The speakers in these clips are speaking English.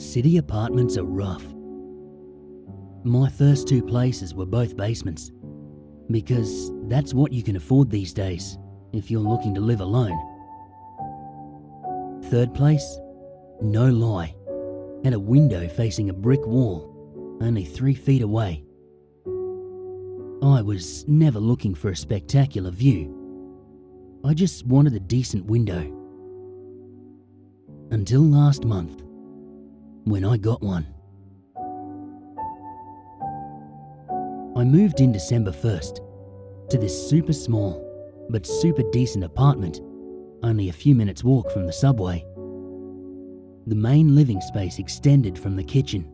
City apartments are rough. My first two places were both basements, because that's what you can afford these days if you're looking to live alone. Third place, no lie, had a window facing a brick wall, only 3 feet away. I was never looking for a spectacular view. I just wanted a decent window. Until last month, when I got one. I moved in December 1st to this super small but super decent apartment, only a few minutes walk from the subway. The main living space extended from the kitchen,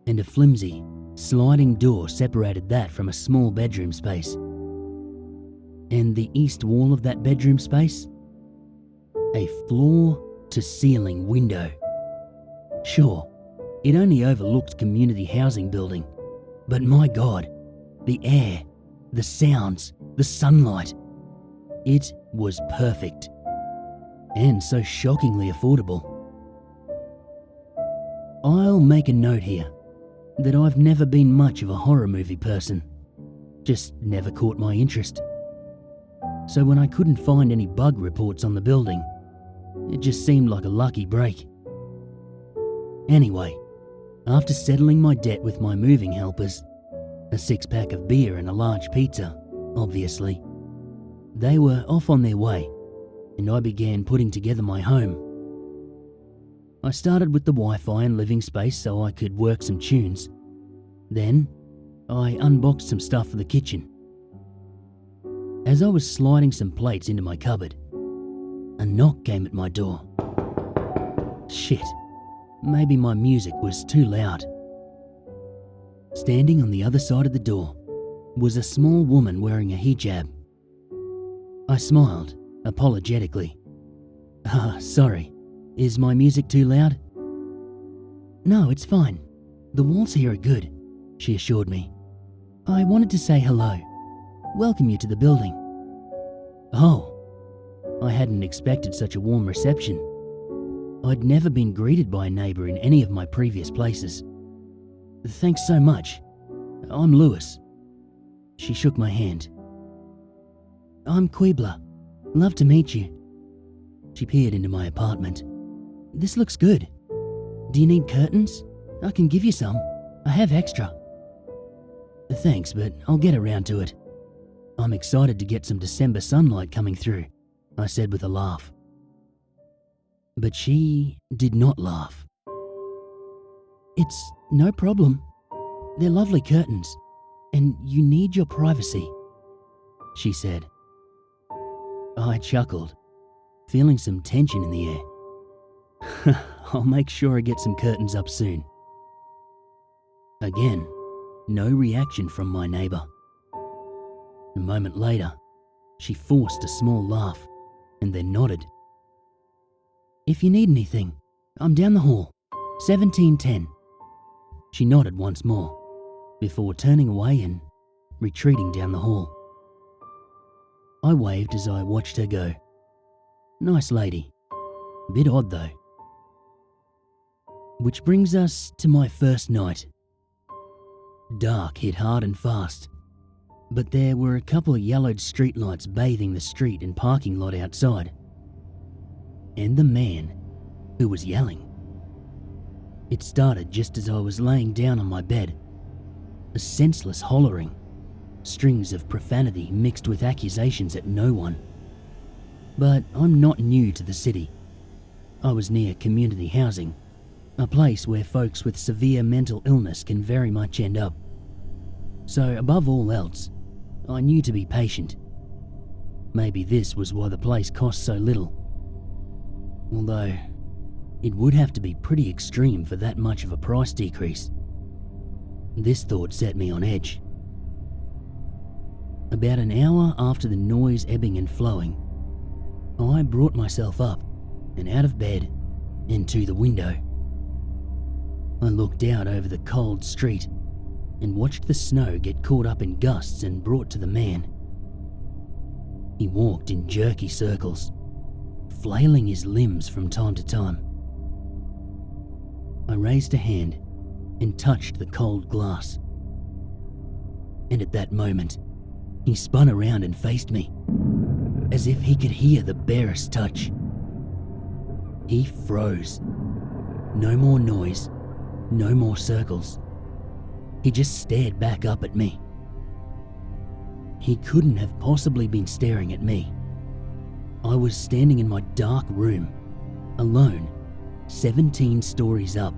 and a flimsy, sliding door separated that from a small bedroom space. And the east wall of that bedroom space? A floor-to-ceiling window. Sure, it only overlooked community housing building, but my God, the air, the sounds, the sunlight. It was perfect, and so shockingly affordable. I'll make a note here that I've never been much of a horror movie person, just never caught my interest. So when I couldn't find any bug reports on the building, it just seemed like a lucky break. Anyway, after settling my debt with my moving helpers, a 6-pack of beer and a large pizza, obviously, they were off on their way, and I began putting together my home. I started with the Wi-Fi and living space so I could work some tunes. Then, I unboxed some stuff for the kitchen. As I was sliding some plates into my cupboard, a knock came at my door. Shit, maybe my music was too loud. Standing on the other side of the door was a small woman wearing a hijab. I smiled, apologetically. Sorry, is my music too loud? No, it's fine. The walls here are good, she assured me. I wanted to say hello, welcome you to the building. Oh, I hadn't expected such a warm reception. I'd never been greeted by a neighbour in any of my previous places. Thanks so much. I'm Lewis. She shook my hand. I'm Quiebla. Love to meet you. She peered into my apartment. This looks good. Do you need curtains? I can give you some. I have extra. Thanks, but I'll get around to it. I'm excited to get some December sunlight coming through, I said with a laugh. But she did not laugh. It's no problem. They're lovely curtains, and you need your privacy, she said. I chuckled, feeling some tension in the air. I'll make sure I get some curtains up soon. Again, no reaction from my neighbour. A moment later, she forced a small laugh and then nodded. If you need anything, I'm down the hall, 1710. She nodded once more, before turning away and retreating down the hall. I waved as I watched her go. Nice lady. Bit odd though. Which brings us to my first night. Dark hit hard and fast, but there were a couple of yellowed streetlights bathing the street and parking lot outside. And the man who was yelling. It started just as I was laying down on my bed. A senseless hollering, strings of profanity mixed with accusations at no one. But I'm not new to the city. I was near community housing, a place where folks with severe mental illness can very much end up. So above all else, I knew to be patient. Maybe this was why the place cost so little. Although, it would have to be pretty extreme for that much of a price decrease. This thought set me on edge. About an hour after the noise ebbing and flowing, I brought myself up and out of bed and to the window. I looked out over the cold street and watched the snow get caught up in gusts and brought to the man. He walked in jerky circles, flailing his limbs from time to time. I raised a hand and touched the cold glass. And at that moment, he spun around and faced me, as if he could hear the barest touch. He froze. No more noise, no more circles. He just stared back up at me. He couldn't have possibly been staring at me. I was standing in my dark room, alone, 17 stories up.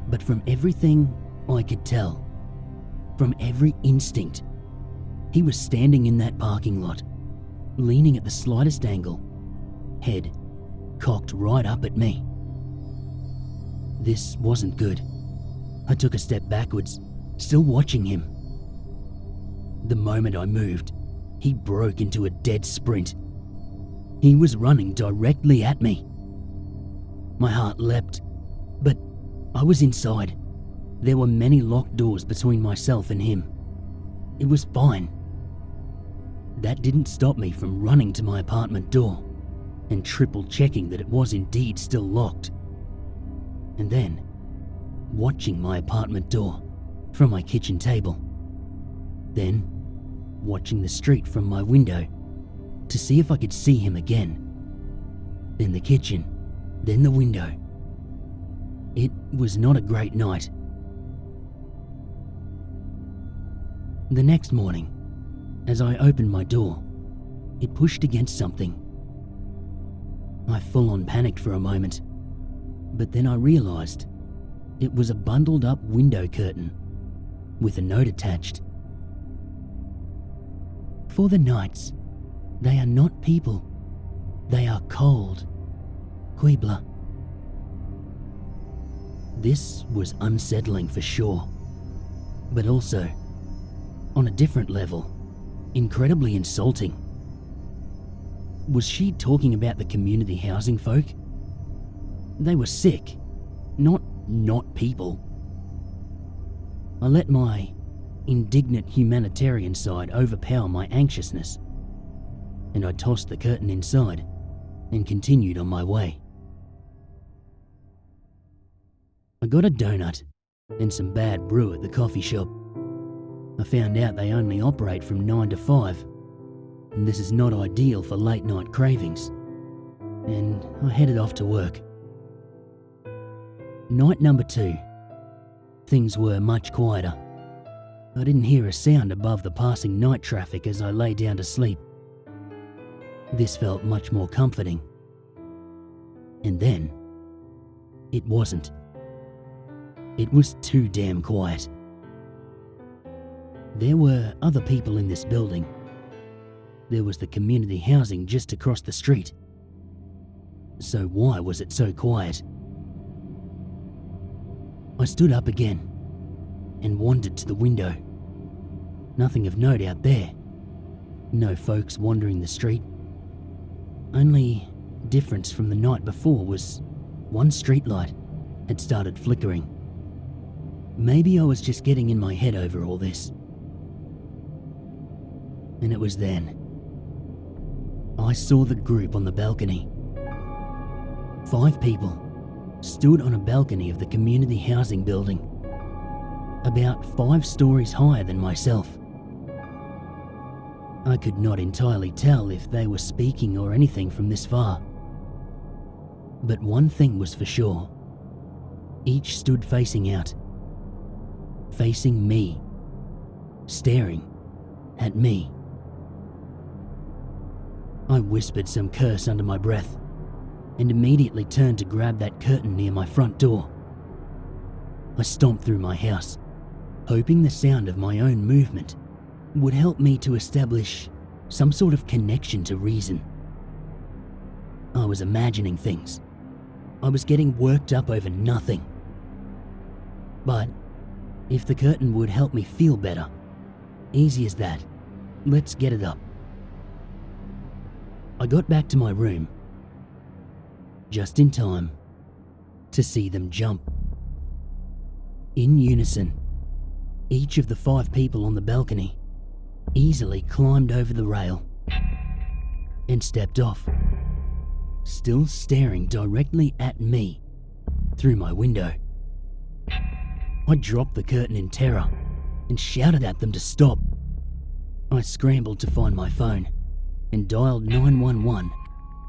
But from everything I could tell, from every instinct, he was standing in that parking lot, leaning at the slightest angle, head cocked right up at me. This wasn't good. I took a step backwards, still watching him. The moment I moved, he broke into a dead sprint. He was running directly at me. My heart leapt, but I was inside. There were many locked doors between myself and him. It was fine. That didn't stop me from running to my apartment door and triple checking that it was indeed still locked. And then, watching my apartment door from my kitchen table. Then, watching the street from my window to see if I could see him again. Then the kitchen, then the window. It was not a great night. The next morning, as I opened my door, it pushed against something. I full-on panicked for a moment, but then I realized it was a bundled up window curtain with a note attached. For the nights, they are not people. They are cold. Quibbler. This was unsettling for sure, but also, on a different level, incredibly insulting. Was she talking about the community housing folk? They were sick, not people. I let my indignant humanitarian side overpower my anxiousness, and I tossed the curtain inside and continued on my way. I got a donut and some bad brew at the coffee shop. I found out they only operate from 9 to 5, and this is not ideal for late night cravings, and I headed off to work. Night number 2. Things were much quieter. I didn't hear a sound above the passing night traffic as I lay down to sleep. This felt much more comforting. And then, it wasn't. It was too damn quiet. There were other people in this building. There was the community housing just across the street. So why was it so quiet? I stood up again and wandered to the window. Nothing of note out there. No folks wandering the street. Only difference from the night before was one streetlight had started flickering. Maybe I was just getting in my head over all this. And it was then I saw the group on the balcony. 5 people stood on a balcony of the community housing building, about 5 stories higher than myself. I could not entirely tell if they were speaking or anything from this far. But one thing was for sure. Each stood facing out. Facing me. Staring at me. I whispered some curse under my breath and immediately turned to grab that curtain near my front door. I stomped through my house, hoping the sound of my own movement would help me to establish some sort of connection to reason. I was imagining things. I was getting worked up over nothing. But if the curtain would help me feel better, easy as that, let's get it up. I got back to my room, just in time to see them jump. In unison, each of the 5 people on the balcony easily climbed over the rail and stepped off, still staring directly at me through my window. I dropped the curtain in terror and shouted at them to stop. I scrambled to find my phone and dialed 911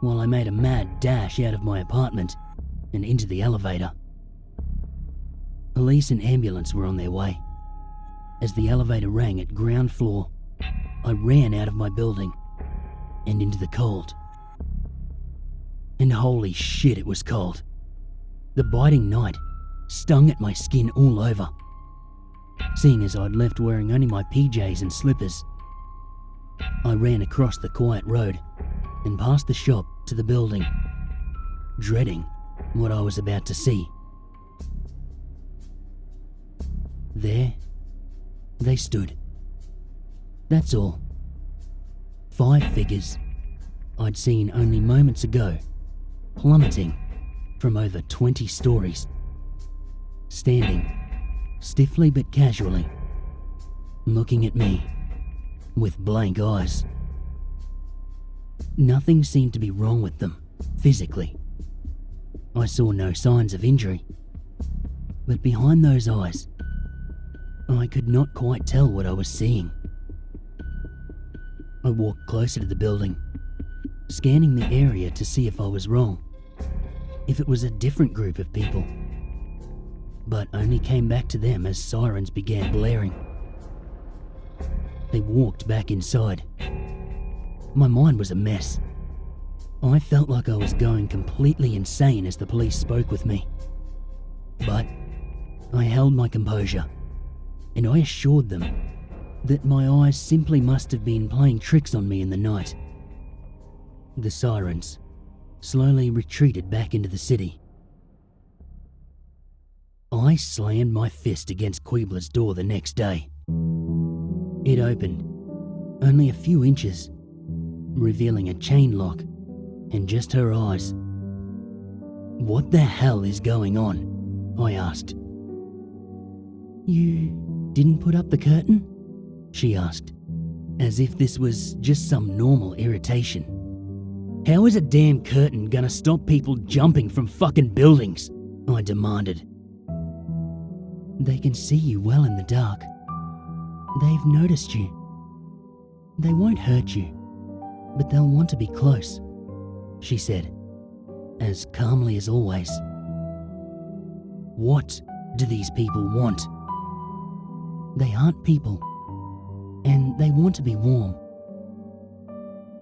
while I made a mad dash out of my apartment and into the elevator. Police and ambulance were on their way. As the elevator rang at ground floor, I ran out of my building and into the cold. And holy shit, it was cold. The biting night stung at my skin all over. Seeing as I'd left wearing only my PJs and slippers, I ran across the quiet road and past the shop to the building, dreading what I was about to see. There, they stood. That's all. 5 figures I'd seen only moments ago, plummeting from over 20 stories, standing stiffly but casually, looking at me with blank eyes. Nothing seemed to be wrong with them physically. I saw no signs of injury, but behind those eyes, I could not quite tell what I was seeing. I walked closer to the building, scanning the area to see if I was wrong, if it was a different group of people, but only came back to them as sirens began blaring. They walked back inside. My mind was a mess. I felt like I was going completely insane as the police spoke with me. But I held my composure, and I assured them that my eyes simply must have been playing tricks on me in the night. The sirens slowly retreated back into the city. I slammed my fist against Quiebler's door the next day. It opened only a few inches, revealing a chain lock and just her eyes. "What the hell is going on?" I asked. "You didn't put up the curtain?" she asked, as if this was just some normal irritation. "How is a damn curtain gonna stop people jumping from fucking buildings?" I demanded. "They can see you well in the dark. They've noticed you. They won't hurt you, but they'll want to be close," she said, as calmly as always. What do these people want? They aren't people, and they want to be warm.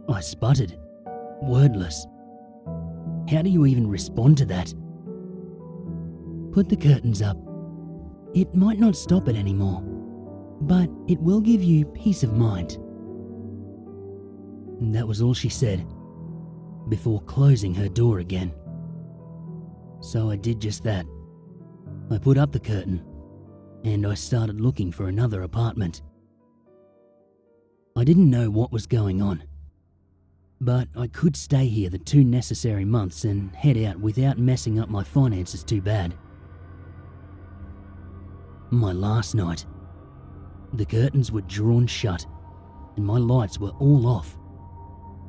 I sputtered, wordless. How do you even respond to that? "Put the curtains up. It might not stop it anymore, but it will give you peace of mind." And that was all she said, before closing her door again. So I did just that. I put up the curtain, and I started looking for another apartment. I didn't know what was going on, but I could stay here the 2 necessary months and head out without messing up my finances too bad. My last night, the curtains were drawn shut and my lights were all off,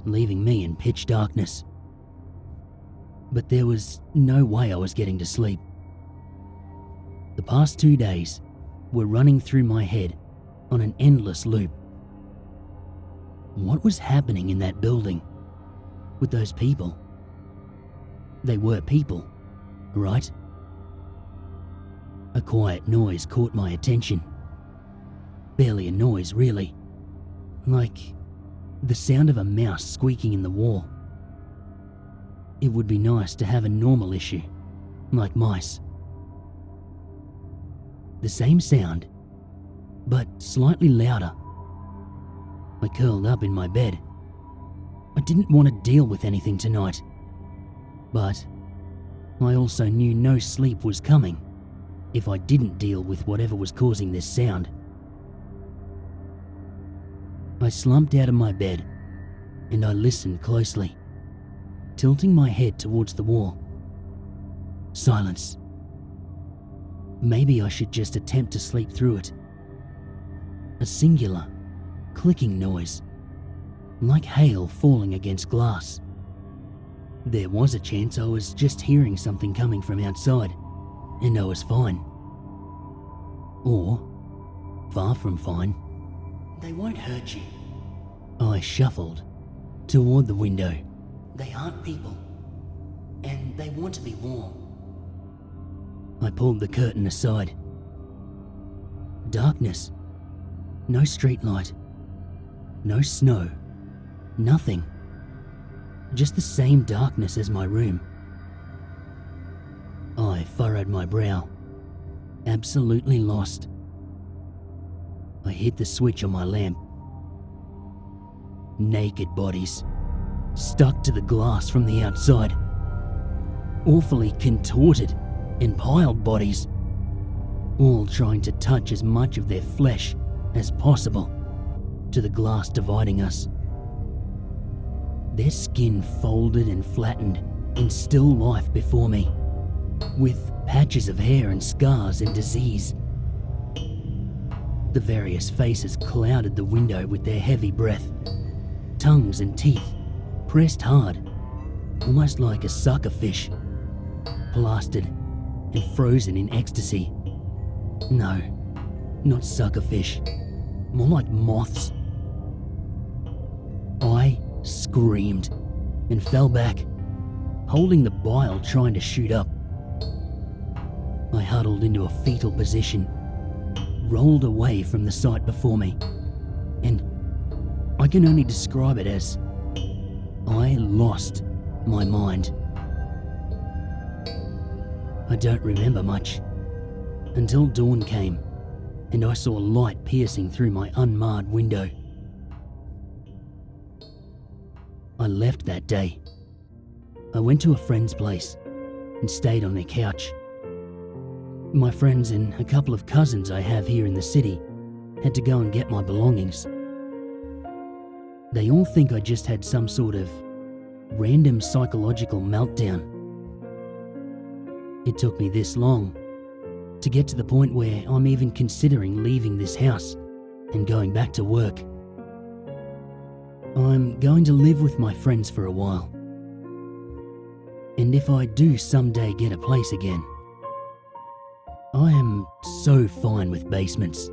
leaving me in pitch darkness. But there was no way I was getting to sleep. The past 2 days were running through my head on an endless loop. What was happening in that building with those people? They were people, right? A quiet noise caught my attention. Barely a noise, really. Like the sound of a mouse squeaking in the wall. It would be nice to have a normal issue, like mice. The same sound, but slightly louder. I curled up in my bed. I didn't want to deal with anything tonight, but I also knew no sleep was coming if I didn't deal with whatever was causing this sound. I slumped out of my bed and I listened closely, tilting my head towards the wall. Silence. Maybe I should just attempt to sleep through it. A singular, clicking noise, like hail falling against glass. There was a chance I was just hearing something coming from outside, and I was fine. Or, far from fine. They won't hurt you. I shuffled toward the window. They aren't people, and they want to be warm. I pulled the curtain aside. Darkness. No streetlight. No snow. Nothing. Just the same darkness as my room. I furrowed my brow, absolutely lost. I hit the switch on my lamp. Naked bodies, stuck to the glass from the outside. Awfully contorted and piled bodies, all trying to touch as much of their flesh as possible to the glass dividing us. Their skin folded and flattened in still life before me, with patches of hair and scars and disease. The various faces clouded the window with their heavy breath, tongues and teeth pressed hard, almost like a sucker fish, plastered and frozen in ecstasy. No, not suckerfish, more like moths. I screamed and fell back, holding the bile trying to shoot up. I huddled into a fetal position, rolled away from the sight before me, and I can only describe it as I lost my mind. I don't remember much until dawn came and I saw light piercing through my unmarred window. I left that day. I went to a friend's place and stayed on their couch. My friends and a couple of cousins I have here in the city had to go and get my belongings. They all think I just had some sort of random psychological meltdown. It took me this long to get to the point where I'm even considering leaving this house and going back to work. I'm going to live with my friends for a while. And if I do someday get a place again, I am so fine with basements.